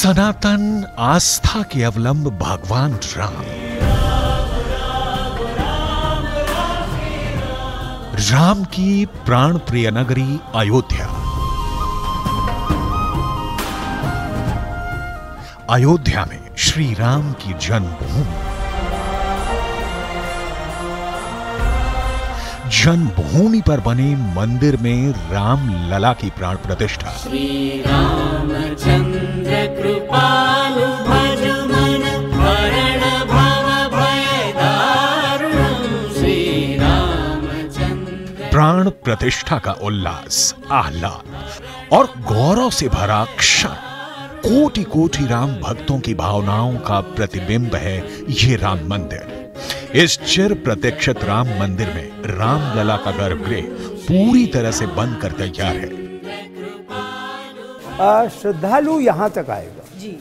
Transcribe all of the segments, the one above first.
सनातन आस्था के अवलंब भगवान राम, राम की प्राण प्रिय नगरी अयोध्या। अयोध्या में श्री राम की जन्मभूमि, जन्मभूमि पर बने मंदिर में राम लला की प्राण प्रतिष्ठा। श्री रामचंद्र कृपालु भज मन हरण भव भय दारुणं। श्री रामचंद्र प्राण प्रतिष्ठा का उल्लास, आह्लाद और गौरव से भरा क्षण। कोटि कोटि राम भक्तों की भावनाओं का प्रतिबिंब है ये राम मंदिर। इस चिर प्रतीक्षित राम मंदिर में राम लला का गर्भगृह पूरी तरह से बन कर तैयार है। श्रद्धालु यहाँ तक आएगा जी,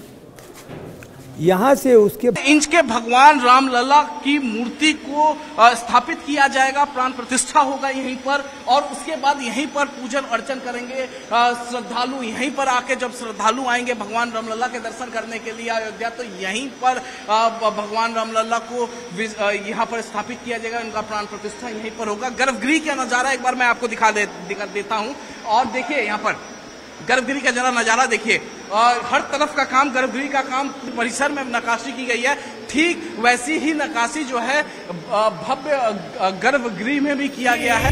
यहाँ से उसके इंच के भगवान राम लला की मूर्ति को स्थापित किया जाएगा, प्राण प्रतिष्ठा होगा यहीं पर, और उसके बाद यहीं पर पूजन अर्चन करेंगे श्रद्धालु। यहीं पर आके जब श्रद्धालु आएंगे भगवान रामलला के दर्शन करने के लिए अयोध्या, तो यहीं पर भगवान रामलला को यहाँ पर स्थापित किया जाएगा, उनका प्राण प्रतिष्ठा यहीं पर होगा। गर्भगृह का नजारा एक बार मैं आपको दिखा देता हूँ। और देखिए यहाँ पर गर्भगृह का जरा नजारा देखिए, और हर तरफ का काम, गर्भगृह का काम, परिसर में नक्काशी की गई है। ठीक वैसी ही नक्काशी जो है भव्य गर्भगृह में भी किया गया है।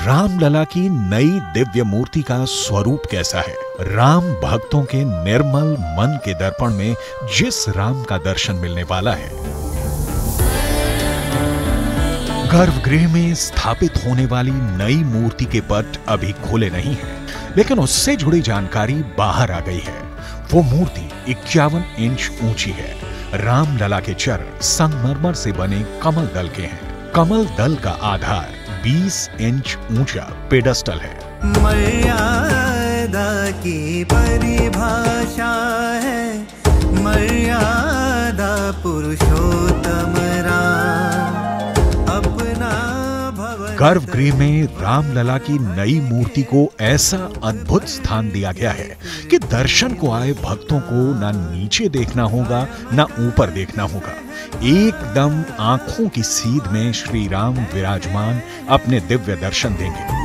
रामलला की नई दिव्य मूर्ति का स्वरूप कैसा है? राम भक्तों के निर्मल मन के दर्पण में जिस राम का दर्शन मिलने वाला है। गर्भगृह में स्थापित होने वाली नई मूर्ति के पट अभी खुले नहीं हैं, लेकिन उससे जुड़ी जानकारी बाहर आ गई है। वो मूर्ति 51 इंच ऊंची है। रामलला के चरण संगमरमर से बने कमल दल के हैं। कमल दल का आधार 20 इंच ऊंचा पेडस्टल है। मर्यादा की परिभाषा है, मर्यादा पुरुषोत्तम राम। गर्भगृह में रामलला की नई मूर्ति को ऐसा अद्भुत स्थान दिया गया है कि दर्शन को आए भक्तों को ना नीचे देखना होगा ना ऊपर देखना होगा। एकदम आंखों की सीध में श्री राम विराजमान अपने दिव्य दर्शन देंगे।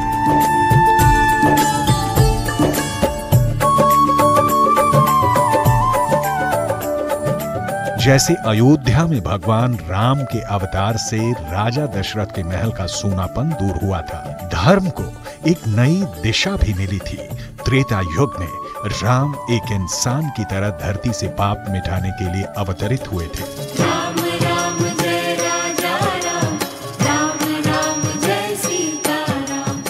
जैसे अयोध्या में भगवान राम के अवतार से राजा दशरथ के महल का सूनापन दूर हुआ था, धर्म को एक नई दिशा भी मिली थी। त्रेता युग में राम एक इंसान की तरह धरती से पाप मिटाने के लिए अवतरित हुए थे। राम राम जय राजा राम, राम राम जय सीता राम।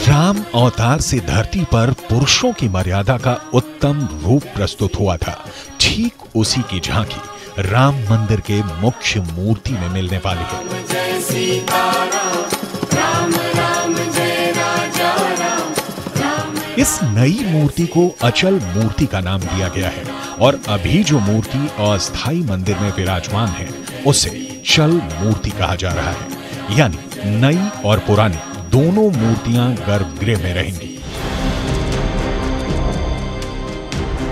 राम अवतार से धरती पर पुरुषों की मर्यादा का उत्तम रूप प्रस्तुत हुआ था। ठीक उसी की झांकी राम मंदिर के मुख्य मूर्ति में मिलने वाली है। जय सीता राम, राम जय राजा राम, राम। इस नई मूर्ति को अचल मूर्ति का नाम दिया गया है, और अभी जो मूर्ति अस्थाई मंदिर में विराजमान है उसे चल मूर्ति कहा जा रहा है। यानी नई और पुरानी दोनों मूर्तियां गर्भगृह में रहेंगी।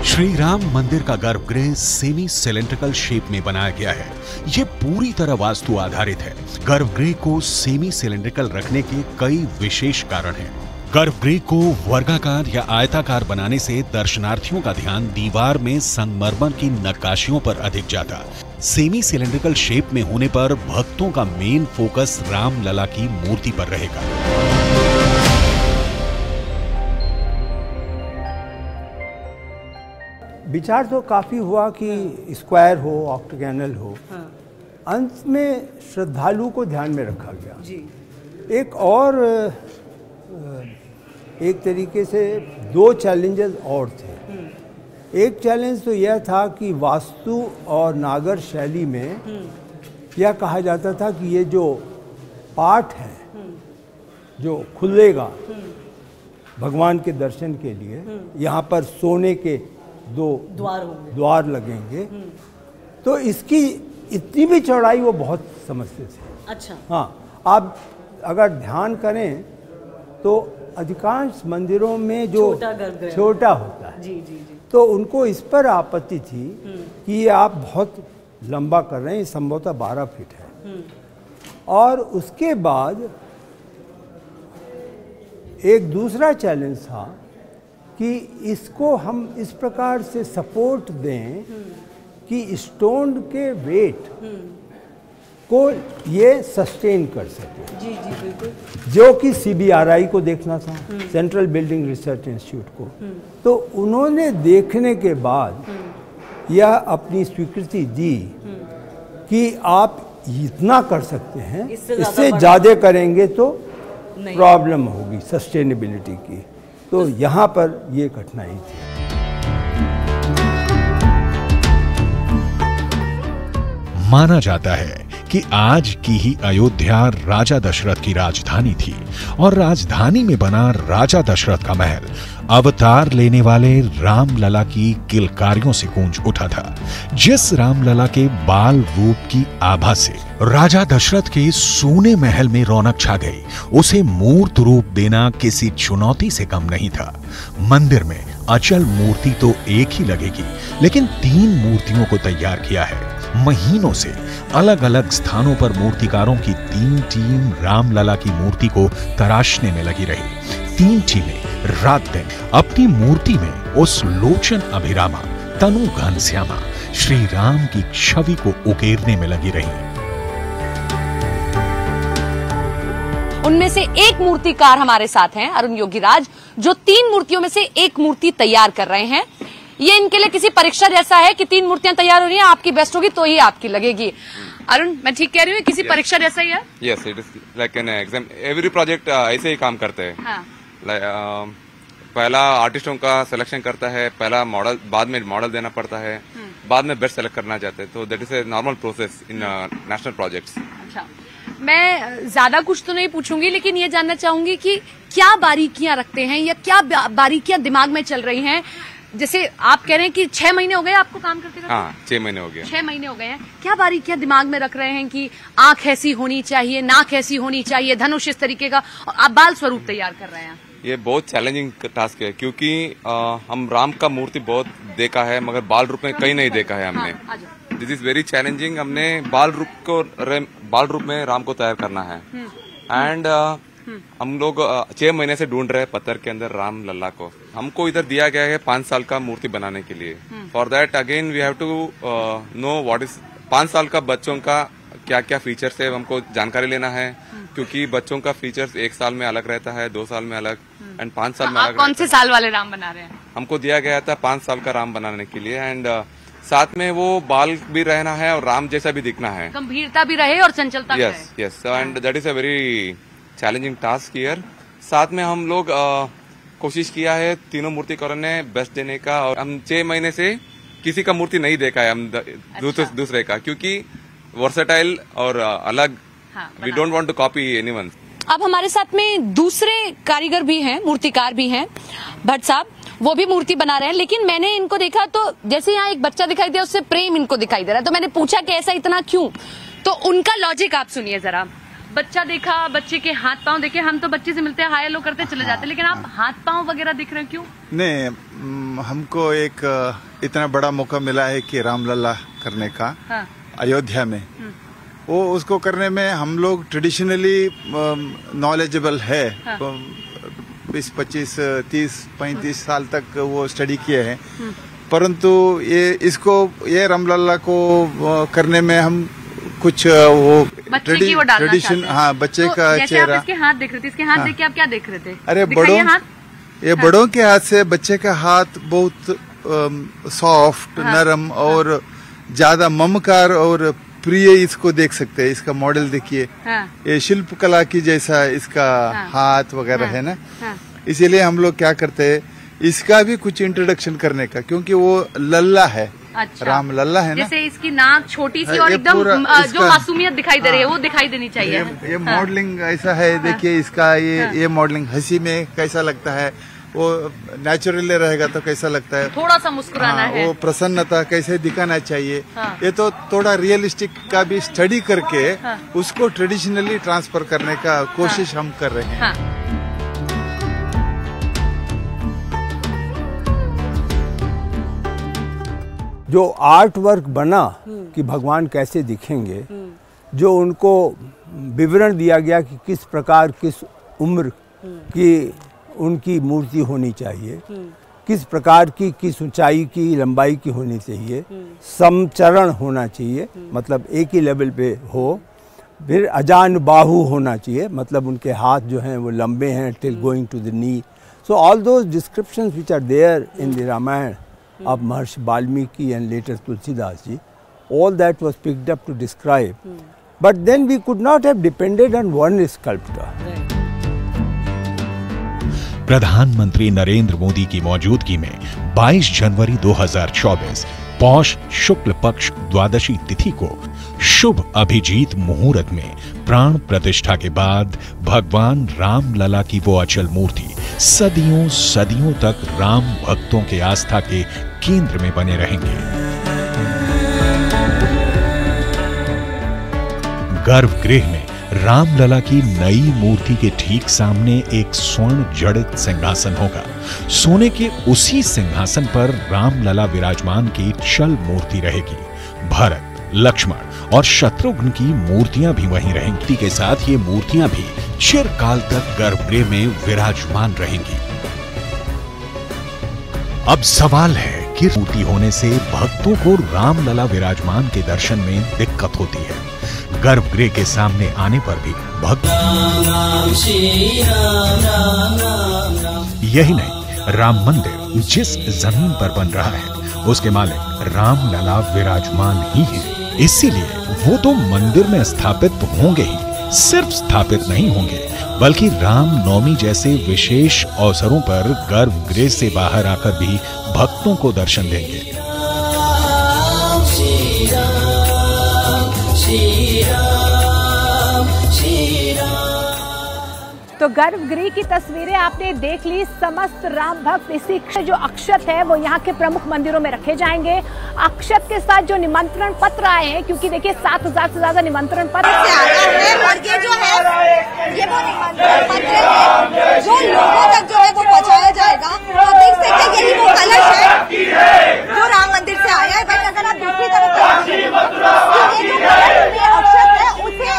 श्री राम मंदिर का गर्भगृह सेमी सिलेंड्रिकल शेप में बनाया गया है। यह पूरी तरह वास्तु आधारित है। गर्भगृह को सेमी सिलेंड्रिकल रखने के कई विशेष कारण हैं। गर्भगृह को वर्गाकार या आयताकार बनाने से दर्शनार्थियों का ध्यान दीवार में संगमरमर की नक्काशियों पर अधिक जाता। सेमी सिलेंड्रिकल शेप में होने पर भक्तों का मेन फोकस राम लला की मूर्ति पर रहेगा। विचार तो काफी हुआ कि स्क्वायर हो, ऑक्टागोनल हो। अंत में श्रद्धालु को ध्यान में रखा गया जी। एक और एक तरीके से दो चैलेंजेस और थे। एक चैलेंज तो यह था कि वास्तु और नागर शैली में यह कहा जाता था कि ये जो पाठ है जो खुलेगा भगवान के दर्शन के लिए, यहाँ पर सोने के दो द्वार लगेंगे, तो इसकी इतनी भी चौड़ाई वो बहुत समझते थे। अच्छा। हाँ, आप अगर ध्यान करें तो अधिकांश मंदिरों में जो छोटा गर्भगृह छोटा होता है, जी जी जी। तो उनको इस पर आपत्ति थी कि ये आप बहुत लंबा कर रहे हैं, संभवतः 12 फीट है। और उसके बाद एक दूसरा चैलेंज था कि इसको हम इस प्रकार से सपोर्ट दें कि स्टोन के वेट को ये सस्टेन कर सके, जी जी बिल्कुल। जो कि CBRI को देखना था, सेंट्रल बिल्डिंग रिसर्च इंस्टीट्यूट को। तो उन्होंने देखने के बाद यह अपनी स्वीकृति दी कि आप इतना कर सकते हैं, इससे ज़्यादा करेंगे तो प्रॉब्लम होगी सस्टेनेबिलिटी की। तो यहाँ पर ये कठिनाई थी। माना जाता है कि आज की ही अयोध्या राजा दशरथ की राजधानी थी और राजधानी में बना राजा दशरथ का महल अवतार लेने वाले रामलला की किलकारियों से गूंज उठा था। जिस रामलला के बाल रूप की आभा से राजा दशरथ के सोने महल में रौनक छा गई, उसे मूर्त रूप देना किसी चुनौती से कम नहीं था। मंदिर में अचल मूर्ति तो एक ही लगेगी, लेकिन 3 मूर्तियों को तैयार किया है। महीनों से अलग अलग स्थानों पर मूर्तिकारों की 3 टीम रामलला की मूर्ति को तराशने में लगी रही। 3 टीमें रात दिन अपनी मूर्ति में उस लोचन अभिरामा, तनु घनश्यामा, श्री राम की छवि को उकेरने में लगी रही। उनमें से एक मूर्तिकार हमारे साथ हैं, अरुण योगीराज, जो 3 मूर्तियों में से एक मूर्ति तैयार कर रहे हैं। ये इनके लिए किसी परीक्षा जैसा है कि 3 मूर्तियां तैयार हो रही हैं, आपकी बेस्ट होगी तो ही आपकी लगेगी। अरुण, मैं ठीक कह रही हूँ? किसी परीक्षा जैसा ही है? Yes, it is like an exam. Every project ऐसे ही काम करते हैं। हाँ। पहला आर्टिस्टों का सिलेक्शन करता है, पहला मॉडल, बाद में मॉडल देना पड़ता है, बाद में बेस्ट सेलेक्ट करना चाहते हैं। तो that is a normal process in national projects. अच्छा, मैं ज्यादा कुछ तो नहीं पूछूंगी, लेकिन ये जानना चाहूंगी कि क्या बारीकियां रखते हैं या क्या बारीकियां दिमाग में चल रही हैं। जैसे आप कह रहे हैं कि 6 महीने हो गए आपको काम करते करते? हाँ, 6 महीने हो गए। 6 महीने हो गए हैं। क्या बारीकियां दिमाग में रख रहे हैं कि आंख ऐसी होनी चाहिए, नाक ऐसी होनी चाहिए, धनुष इस तरीके का, और आप बाल स्वरूप तैयार कर रहे हैं? ये बहुत चैलेंजिंग टास्क है, क्योंकि हम राम का मूर्ति बहुत देखा है, मगर बाल रूप में कहीं नहीं देखा है हमने। This is very challenging. हमने बाल रूप में राम को तैयार करना है। एंड हम लोग 6 महीने से ढूंढ रहे हैं पत्थर के अंदर राम लल्ला को। हमको इधर दिया गया है 5 साल का मूर्ति बनाने के लिए। For that again we have to know what is 5 साल का बच्चों का क्या क्या फीचर्स है, हमको जानकारी लेना है। क्योंकि बच्चों का फीचर्स 1 साल में अलग रहता है, 2 साल में अलग, एंड 5 साल में अलग। कौन से साल वाले राम बना रहे हैं? हमको दिया गया था 5 साल का राम बनाने के लिए। एंड साथ में वो बाल भी रहना है और राम जैसा भी दिखना है, गंभीरता भी रहे और चंचलता भी रहे। Yes yes, and that is a very challenging task here. साथ में हम लोग कोशिश किया है तीनों मूर्तिकारों ने बेस्ट देने का, और हम 6 महीने से किसी का मूर्ति नहीं देखा है हम दूसरे का, क्योंकि वर्सेटाइल और अलग, we don't want to copy anyone. अब हमारे साथ में दूसरे कारीगर भी हैं, मूर्तिकार भी हैं, भट्ट साहब, वो भी मूर्ति बना रहे हैं। लेकिन मैंने इनको देखा तो जैसे यहाँ एक बच्चा दिखाई दिया, उससे प्रेम इनको दिखाई दे रहा है। तो मैंने पूछा कि ऐसा इतना क्यों? तो उनका लॉजिक आप सुनिए जरा। बच्चा देखा, बच्चे के हाथ पांव देखे, हम तो बच्चे से मिलते हैं, हाय हेलो करते चले जाते हैं, लेकिन आप हाथ पांव वगैरह दिख रहे हैं, क्यों? नहीं, हमको एक इतना बड़ा मौका मिला है कि रामलला करने का। हाँ। अयोध्या में वो उसको करने में हम लोग ट्रेडिशनली नॉलेजेबल है। हाँ। 20, 25, 30, 35 साल तक वो स्टडी किए हैं, परंतु ये रामलला को करने में हम कुछ वो ट्रेडिशन, हाँ, बच्चे तो का चेहरा। इसके हाथ देख रहे थे, इसके हाथ देख के आप क्या देख रहे थे? अरे बड़ों के हाथ से बच्चे का हाथ बहुत सॉफ्ट, नरम और ज्यादा ममकार और प्रिय इसको देख सकते हैं। इसका मॉडल देखिए। हाँ। ये शिल्प कला की जैसा इसका हाथ वगैरह है ना। इसीलिए हम लोग क्या करते हैं, इसका भी कुछ इंट्रोडक्शन करने का, क्योंकि वो लल्ला है। अच्छा। राम लल्ला है ना। जैसे इसकी नाक छोटी सी और एकदम जो मासूमियत दिखाई दे रही है वो दिखाई देनी चाहिए। ये मॉडलिंग ऐसा है। देखिए इसका ये मॉडलिंग हंसी में कैसा लगता है, वो नेचुरली रहेगा तो कैसा लगता है, थोड़ा सा मुस्कुराना है, वो प्रसन्नता कैसे दिखाना चाहिए। ये तो थोड़ा रियलिस्टिक का भी स्टडी करके उसको ट्रेडिशनली ट्रांसफर करने का कोशिश हम कर रहे हैं। जो आर्ट वर्क बना कि भगवान कैसे दिखेंगे, जो उनको विवरण दिया गया कि किस प्रकार किस उम्र की उनकी मूर्ति होनी चाहिए, किस प्रकार की किस ऊंचाई की लंबाई की होनी चाहिए, समचरण होना चाहिए मतलब एक ही लेवल पे हो, फिर अजान बाहु होना चाहिए मतलब उनके हाथ जो हैं वो लंबे हैं till going to the knee. So all those descriptions which are there in the Ramayana of Maharshi Valmiki and later Tulsidas ji, all that was picked up to describe. But then we could not have depended on one sculptor. प्रधानमंत्री नरेंद्र मोदी की मौजूदगी में 22 जनवरी 2024 पौष शुक्ल पक्ष द्वादशी तिथि को शुभ अभिजीत मुहूर्त में प्राण प्रतिष्ठा के बाद भगवान राम लला की वो अचल मूर्ति सदियों सदियों तक राम भक्तों के आस्था के केंद्र में बने रहेंगे. गर्भगृह में रामलला की नई मूर्ति के ठीक सामने एक स्वर्ण जड़ित सिंहासन होगा. सोने के उसी सिंहासन पर रामलला विराजमान की चल मूर्ति रहेगी. भरत, लक्ष्मण और शत्रुघ्न की मूर्तियां भी वहीं रहेंगी. के साथ ये मूर्तियां भी चिरकाल तक गर्भगृह में विराजमान रहेंगी. अब सवाल है कि मूर्ति होने से भक्तों को रामलला विराजमान के दर्शन में दिक्कत होती है. गर्भगृह के सामने आने पर भी भक्त यही नहीं, राम मंदिर जिस जमीन पर बन रहा है उसके मालिक रामलला विराजमान ही है. इसीलिए वो तो मंदिर में स्थापित होंगे ही, सिर्फ स्थापित नहीं होंगे बल्कि राम नवमी जैसे विशेष अवसरों पर गर्भगृह से बाहर आकर भी भक्तों को दर्शन देंगे. तो गर्भगृह की तस्वीरें आपने देख ली. समस्त राम भक्त इसी जो अक्षत है वो यहाँ के प्रमुख मंदिरों में रखे जाएंगे. अक्षत के साथ जो निमंत्रण पत्र आए हैं, क्योंकि देखिए 7,000 से ज्यादा निमंत्रण पत्र आया है और ये जो है ये वो निमंत्रण पत्र है जो लोगों तक जो है वो पहुँचाया जाएगा. तो देख सकते हैं यही वो कलश है जो राम मंदिर से आया है. बट अगर आप दूसरी तरफ अक्षत है उसे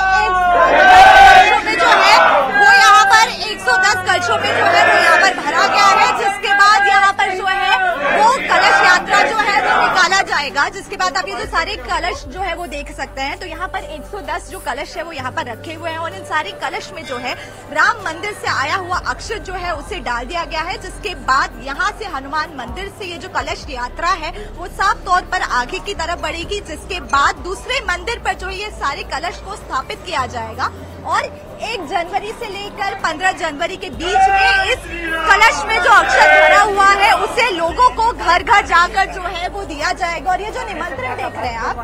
जो है वो यहाँ पर 110 कलशों में जो है वो यहाँ पर भरा गया है. जिसके बाद यहाँ पर जो है वो कलश यात्रा जो है वो निकाला जाएगा. जिसके बाद आप ये जो सारे कलश जो है वो देख सकते हैं. तो यहाँ पर 110 जो कलश है वो यहाँ पर रखे हुए हैं और इन सारे कलश में जो है राम मंदिर से आया हुआ अक्षत जो है उसे डाल दिया गया है. जिसके बाद यहाँ से हनुमान मंदिर से ये जो कलश यात्रा है वो साफ तौर पर आगे की तरफ बढ़ेगी. जिसके बाद दूसरे मंदिर पर जो ये सारे कलश को स्थापित किया जाएगा और 1 जनवरी से लेकर 15 जनवरी के बीच में इस कलश में जो अक्षत भरा हुआ है उसे लोगों को घर घर जाकर जो है वो दिया जाएगा. और ये जो निमंत्रण देख रहे हैं आप,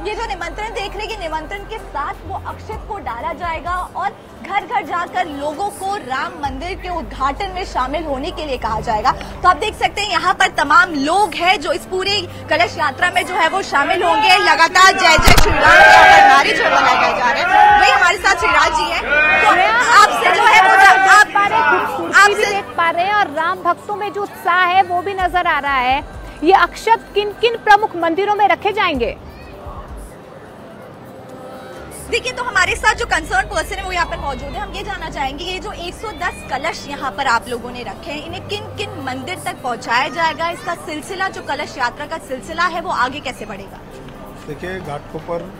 ये जो निमंत्रण देख रहे हैं, निमंत्रण के साथ वो अक्षत को डाला जाएगा और घर घर जाकर लोगों को राम मंदिर के उद्घाटन में शामिल होने के लिए कहा जाएगा. तो आप देख सकते हैं यहाँ पर तमाम लोग हैं जो इस पूरी कलश यात्रा में जो है वो शामिल होंगे. लगातार जय जय श्री राम के नारे जो लगाए जा रहे हैं. वही हमारे साथ श्रीराज जी है. तो आपसे जो है वो आपसे देख पा रहे हैं और राम भक्तों में जो उत्साह है वो भी नजर आ रहा है. ये अक्षत किन किन प्रमुख मंदिरों में रखे जाएंगे? देखिए, तो हमारे साथ जो कंसर्न पर्सन है वो यहाँ पर मौजूद है. हम ये जानना चाहेंगे ये जो 110 कलश यहाँ पर आप लोगों ने रखे हैं इन्हें किन किन मंदिर तक पहुँचाया जाएगा? इसका सिलसिला जो कलश यात्रा का सिलसिला है वो आगे कैसे बढ़ेगा? देखिए, घाटकोपर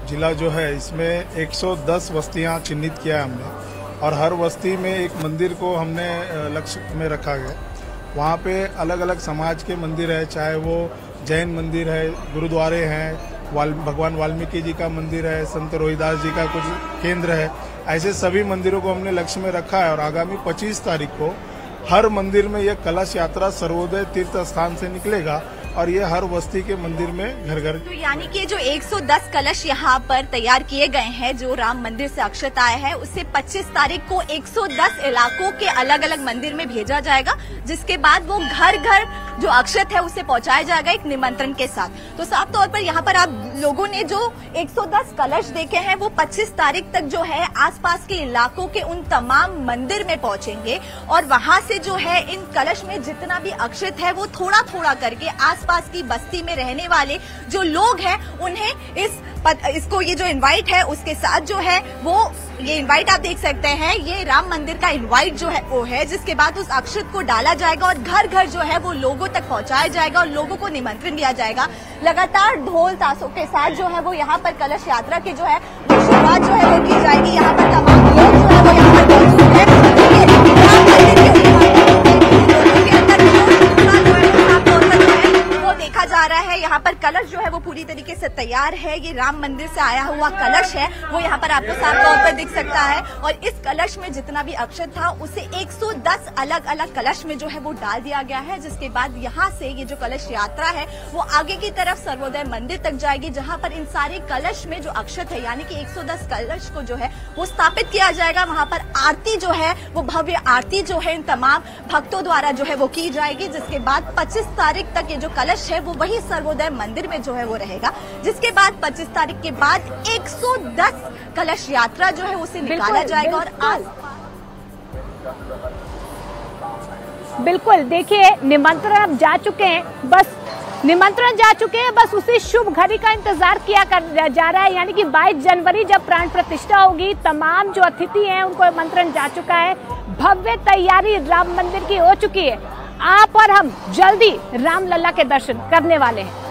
जिला जो है इसमें 110 बस्तियाँ चिन्हित किया है हमने और हर बस्ती में एक मंदिर को हमने लक्ष्य में रखा गया. वहाँ पे अलग अलग समाज के मंदिर है, चाहे वो जैन मंदिर है, गुरुद्वारे हैं, भगवान वाल्मीकि जी का मंदिर है, संत रोहिदास जी का कुछ केंद्र है. ऐसे सभी मंदिरों को हमने लक्ष्य में रखा है और आगामी 25 तारीख को हर मंदिर में यह कलश यात्रा सर्वोदय तीर्थ स्थान से निकलेगा और ये हर बस्ती के मंदिर में घर घर. तो यानी कि जो 110 कलश यहाँ पर तैयार किए गए हैं जो राम मंदिर से अक्षत आए हैं उसे 25 तारीख को 110 इलाकों के अलग अलग मंदिर में भेजा जाएगा. जिसके बाद वो घर घर जो अक्षत है उसे पहुंचाया जाएगा एक निमंत्रण के साथ. तो साफ तौर पर यहाँ पर आप लोगों ने जो 110 कलश देखे हैं वो 25 तारीख तक जो है आसपास के इलाकों के उन तमाम मंदिर में पहुंचेंगे और वहां से जो है इन कलश में जितना भी अक्षत है वो थोड़ा थोड़ा करके आस आसपास की बस्ती में रहने वाले जो लोग हैं उन्हें इसको ये जो इनवाइट है उसके साथ जो है वो ये इनवाइट आप देख सकते हैं, ये राम मंदिर का इनवाइट जो है वो है, जिसके बाद उस अक्षत को डाला जाएगा और घर घर जो है वो लोगों तक पहुंचाया जाएगा और लोगों को निमंत्रण दिया जाएगा। लगातार ढोल ताशों के साथ जो है वो यहाँ पर कलश यात्रा की जो है वो शुरुआत जो है वो की जाएगी। यहाँ पर तमाम लोग जो है वो यहाँ पर मौजूद है। देखा जा रहा है यहाँ पर कलश जो है वो पूरी तरीके से तैयार है। ये राम मंदिर से आया हुआ कलश है, वो यहाँ पर आपको साफ तौर पर दिख सकता है। और इस कलश में जितना भी अक्षत था उसे 110 अलग अलग कलश में जो है वो डाल दिया गया है, जिसके बाद यहाँ से ये जो कलश यात्रा है वो आगे की तरफ सर्वोदय मंदिर तक जाएगी, जहाँ पर इन सारे कलश में जो अक्षत है यानी कि 110 कलश को जो है वो स्थापित किया जाएगा। वहाँ पर आरती जो है वो भव्य आरती जो है इन तमाम भक्तों द्वारा जो है वो की जाएगी, जिसके बाद 25 तारीख तक ये जो कलश है वो वही सर्वोदय मंदिर में जो है वो रहेगा। जिसके बाद 25 तारीख के बाद 110 कलश यात्रा जो है उसे निकाला जाएगा। और आज बिल्कुल देखिए निमंत्रण अब जा चुके हैं, बस उसी शुभ घड़ी का इंतजार किया जा रहा है। यानी कि 22 जनवरी जब प्राण प्रतिष्ठा होगी, तमाम जो अतिथि हैं उनको आमंत्रण जा चुका है। भव्य तैयारी राम मंदिर की हो चुकी है। आप और हम जल्दी रामलला के दर्शन करने वाले हैं।